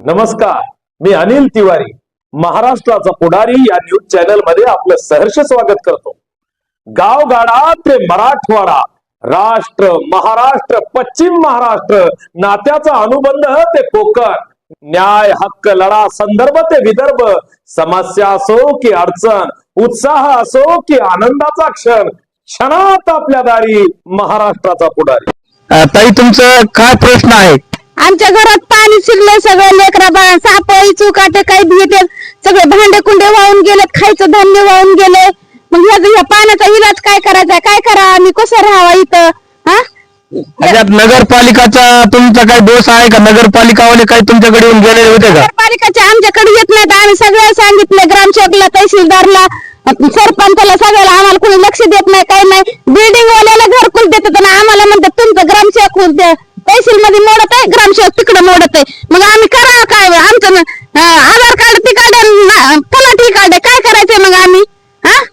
नमस्कार, मी अनिल तिवारी, महाराष्ट्राचा पुढारी या न्यूज चॅनल मध्ये आपलं सहर्ष स्वागत करतो। गावगाडा ते मराठवाडा, राष्ट्र महाराष्ट्र पश्चिम महाराष्ट्र, नात्याचा अनुबंध ते कोकण, न्याय हक्क लढा संदर्भ ते विदर्भ, समस्या असो की अडचण, उत्साह असो की आनंदाचा क्षण, क्षणात आपल्या दारी महाराष्ट्राचा पुढारी। ताई, तुमचं काय प्रश्न आहे? आमच्या घरात पाणी शिरलंय, सगळे लेकरा बाळा सापळी चुकाटे काही भेटेल, सगळे भांडे कुंडे वाहून गेलेत, खायचं धान्य वाहून गेले। मग ह्या पाण्याचा इलाज काय करायचा, काय करा, आम्ही कसं राहावा इथं? ह्याच्यात नगरपालिकाचा तुमचा काही दोष आहे का? नगरपालिकावाले काही तुमच्याकडे येऊन गेलेले होते का? नगरपालिकाचे आमच्याकडे येत नाहीत, आम्ही सगळं सांगितलं, ग्रामसेवकला, तहसीलदारला, सरपंचाला, सगळ्याला, आम्हाला कोणी लक्ष देत नाही, काही नाही। बिल्डिंग वाल्याला घरकुल देतात आणि आम्हाला म्हणतात तुमचं ग्रामसेवक तहसील मध्ये मोडत आहे, ग्रामसेवक तिकडे मोडत आहे। मग आम्ही करावं काय? आमचं आधार कार्ड तिकडे, तलाठी कार्ड, काय करायचंय मग आम्ही?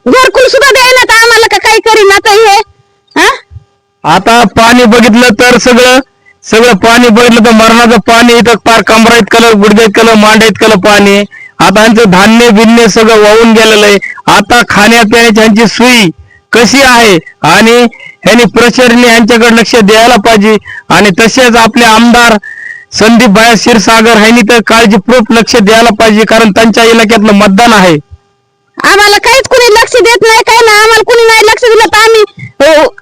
घरकुल सुद्धा द्यायला तर आम्हाला का काही करीन आता हे? आता पाणी बघितलं तर सगळं पाणी बघितलं तर मरणाचं पाणी, इथं पार कमरा इतकं, गुडघे इतकं, मांडा इतकं पाणी। आता यांचं धान्य बिन्य सगळं वाहून गेलेलं आहे। आता खाण्यापिण्याची यांची सोयी कशी आहे आणि ह्यांनी प्रशासनाने यांच्याकडे लक्ष द्यायला पाहिजे। आणि तसेच आपले आमदार संदीप भाया क्षीरसागर ह्यांनी तर काळजीपूर्वक लक्ष द्यायला पाहिजे, कारण त्यांच्या इलाक्यातलं मतदान आहे। आम्हाला काहीच कुणी लक्ष देत नाही, काय ना, आम्हाला कुणी नाही लक्ष दिलं तर आम्ही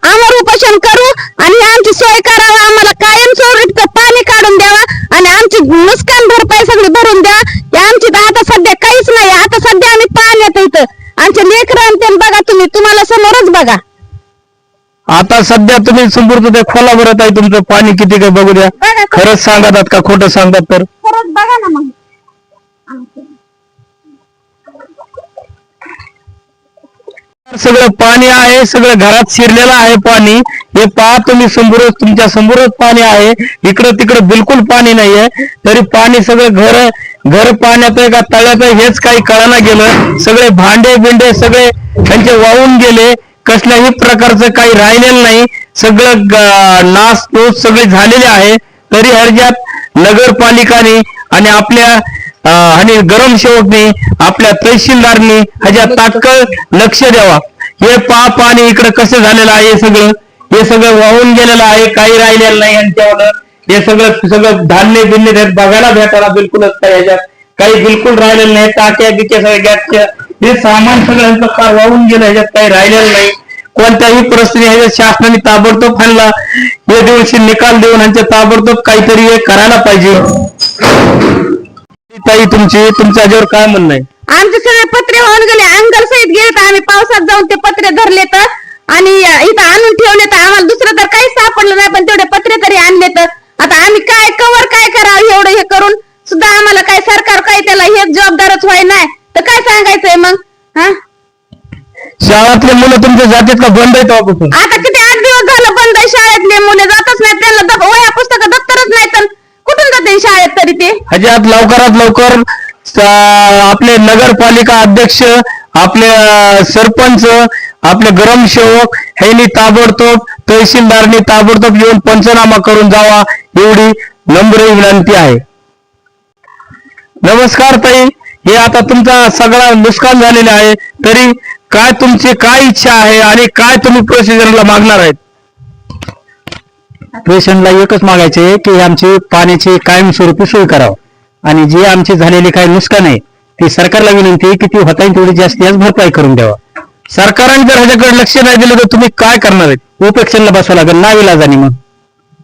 आमर उपोषण करू आणि आमची सोय करावं, आम्हाला कायम स्वरूपी पाणी काढून द्यावा आणि आमची नुकसान भरपाई सगळी भरून द्या। आमची तर आता सध्या काहीच नाही, आता सध्या आम्ही पाण्यात इथं आमचे लेकरं ते बघा, तुम्हाला समोरच बघा। आता सध्या तुम्ही संपूर्ण खोला भरत आहे, तुमचं पाणी किती काय बघू द्या, खरंच सांगतात का खोटं सांगतात? तर खरंच बघा ना मग। सगळं पाणी आहे, सगळं घरात शिरलेलं आहे पाणी। हे पहा तुम्ही, समोरच तुमच्या समोरच पाणी आहे, इकडं तिकडं बिलकुल पाणी नाहीये, तरी पाणी सगळं घर पाण्यात आहे का तळ्यात आहे हेच काही कळना गेलं। सगळे भांडे बिंडे सगळे त्यांचे वाहून गेले, कसल्याही प्रकारचं काही राहिलेलं नाही, सगळं नासधूस सगळे झालेले आहे। तरी ह्याच्यात नगरपालिकाने आणि आपल्या आणि ग्रामसेवकने, आपल्या तहसीलदारनी ह्याच्यात तात्काळ लक्ष द्यावा। हे पाणी इकडे कसं झालेलं आहे, हे सगळं वाहून गेलेलं आहे, काही राहिलेलं नाही यांच्यावर। हे सगळं धान्य बिन्य बघायला भेटायला बिलकुलच काही ह्याच्यात काही बिलकुल राहिलेलं नाही। टाक्या बिक्या सगळ्या गॅसच्या हे सामान सगळ्यांचं फार वाहून गेलं, ह्याच्यात काही राहिलेलं नाही। कोणत्याही परिस्थिती ह्याच्यात शासनाने ताबडतोब ह्यांना हे दिवशी निकाल देऊन ह्यांच्या ताबडतोब काहीतरी हे करायला पाहिजे। ताई, तुमच्या याच्यावर काय म्हणणं आहे? आमचे सगळे पत्रे होऊन गेले, अंगल सहित गेले तर आम्ही पावसात जाऊन ते पत्रे धरले तर आणि इथं आणून ठेवले तर आम्हाला दुसरं तर काही सापडलं नाही, पण तेवढे पत्रे तरी आणले तर आता आम्ही काय कवर काय करावं? एवढं हे करून सुद्धा आम्हाला काय सरकार काय त्याला हेच जबाबदारच व्हाय नाही तर काय सांगायचंय मग? शाळेतले मुलं तुमच्या जातीत का बंद आहे तेव्हापासून? आता किती 8 दिवस झालं बंद आहे, शाळेतले मुले जातच नाही, त्यांना वह्या पुस्तकं दप्तरच नाही, तर कुठून जाते शाळेत तरी ते? ह्याच्यात लवकरात लवकर आपले नगरपालिका अध्यक्ष, आपले सरपंच, आपले ग्रामसेवक ह्यांनी ताबडतोब, तहसीलदारनी ताबडतोब येऊन पंचनामा करून जावा, एवढी नम्र विनंती आहे। नमस्कार ताई, हे आता तुमचा सगळा नुकसान झालेला आहे, तरी काय तुमची काय इच्छा आहे आणि काय तुम्ही प्रशासनाला मागणार आहेत? प्रशासनाला एकच मागायचे की आमची पाण्याची कायमस्वरूपी सोय करावं आणि जे आमची झालेली काही नुकसान आहे ती सरकारला विनंती आहे की ती होता तेवढी जास्तीत भरपाई करून द्यावा। सरकारने जर ह्याच्याकडे लक्ष नाही दिलं तर तुम्ही काय करणार आहेत? उपेक्षणला बसवावं लागेल, नाविलाजानी मग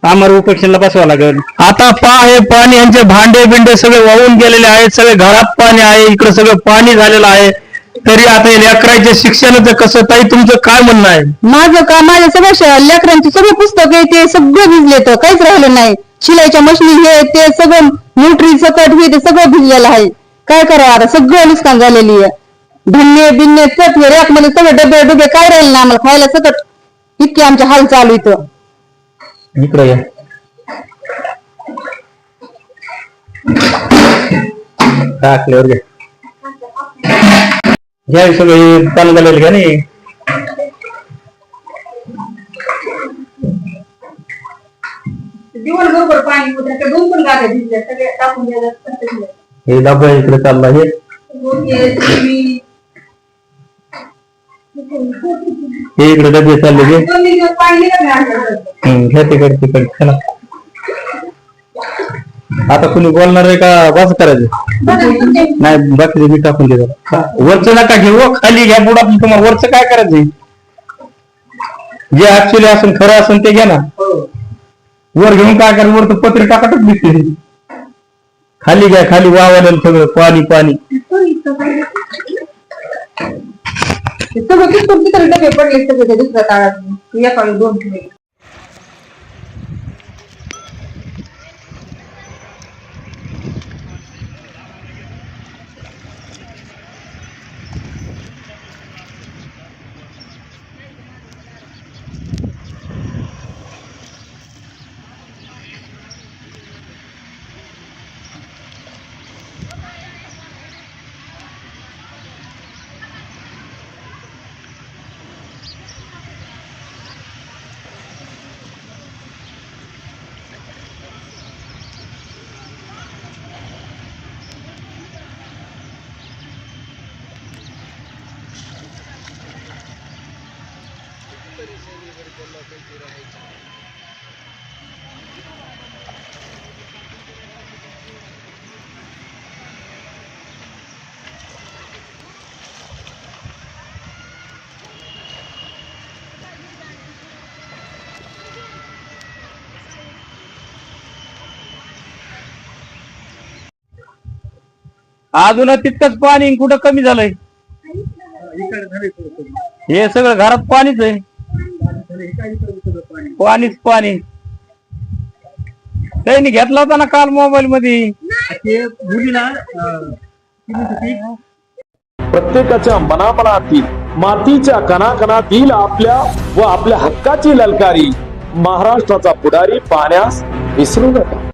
आम्हाला उपेक्षणला बसवावं लागेल। आता हे पाणी यांचे भांडे बिंडे सगळे वाहून गेलेले आहेत, सगळे घरात पाणी आहे, इकडे सगळं पाणी झालेलं आहे, तरी आता लेकरांच्या शिक्षणाचं कसं? ताई, तुमचं काय म्हणणं आहे? माझ्या सगळ्या लेकरांचे सगळे पुस्तक आहे ते सगळं भिजले, तर काहीच राहिलं नाही। शिलाईच्या मशिनी हे ते सगळं न्यूट्री सकट हे ते सगळं भिजलेलं आहे, काय करावं आता? सगळं नुकसान झालेली आहे, धान्य बिन्य रॅक मध्ये सगळे डबे काय राहिले नाही आम्हाला खायला, सकट इतके आमचे हाल चालू इथं। इकडे या, टाकल्यावर घ्या सगळे चालू झालेलं का नाही? दिवसभर पाणी होतं त्या 2 पण गाड्या दिसल्या सगळ्या टाकून द्यायला. हे डबा इकडे चालला हे इकडे डबे चालले ते 2 दिवस पाणी निघत नाही. घ्या तिकडे चला. आता कुणी बोलणार आहे का बस करायचं नाही बाकी मी टाकून देतो वरचं नका घेऊ खाली घ्या बुडा तुम्हाला वरचं काय करायचंय जे ऍक्च्युली असून खरं असून ते घ्या ना वर घेऊन काय करायचं वरचं पत्रे टाकाटच दिसते खाली घ्या खाली वावलेलं सगळं पाणी पाणी सगळं तिकडे डबे पडले सगळे दुसऱ्या ताळात एका 2 ठेवले. अजून तितकंच पाणी कुठं कमी झालंय हे सगळं घरात पाणीच आहे पाणीच पाणी त्यांनी घेतला होता ना काल मोबाईल मध्ये प्रत्येकाच्या मनामनातील मातीच्या कणाकणातील आपल्या व आपल्या हक्काची ललकारी महाराष्ट्राचा पुढारी पाहण्यास विसरू नका.